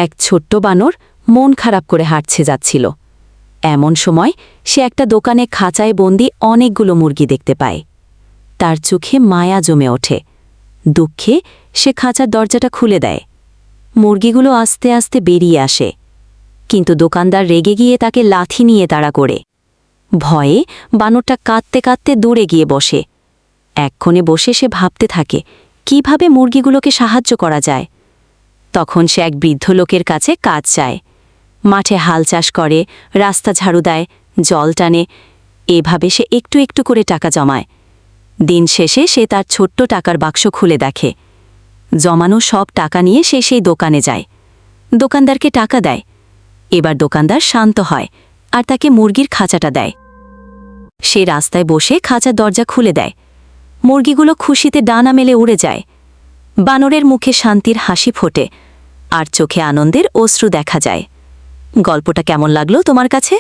এক ছোট্ট বানর মন খারাপ করে হাঁটছে যাচ্ছিল। এমন সময় সে একটা দোকানে খাঁচায় বন্দি অনেকগুলো মুরগি দেখতে পায়। তার চোখে মায়া জমে ওঠে। দুঃখে সে খাঁচার দরজাটা খুলে দেয়। মুরগিগুলো আস্তে আস্তে বেরিয়ে আসে, কিন্তু দোকানদার রেগে গিয়ে তাকে লাথি নিয়ে তাড়া করে। ভয়ে বানরটা কাঁদতে কাঁদতে দূরে গিয়ে বসে। এক্ষণে বসে সে ভাবতে থাকে কিভাবে মুরগিগুলোকে সাহায্য করা যায়। তখন সে এক বৃদ্ধ লোকের কাছে কাজ চায়। মাঠে হাল চাষ করে, রাস্তা ঝাড়ু দেয়, জল টানে। এভাবে সে একটু একটু করে টাকা জমায়। দিন শেষে সে তার ছোট্ট টাকার বাক্স খুলে দেখে। জমানো সব টাকা নিয়ে সে সেই দোকানে যায়। দোকানদারকে টাকা দেয়। এবার দোকানদার শান্ত হয় আর তাকে মুরগির খাঁচাটা দেয়। সে রাস্তায় বসে খাঁচার দরজা খুলে দেয়। মুরগিগুলো খুশিতে ডানা মেলে উড়ে যায়। বানরের মুখে শান্তির হাসি ফোটে আর চোখে আনন্দের অশ্রু দেখা যায়। গল্পটা কেমন লাগলো তোমার কাছে?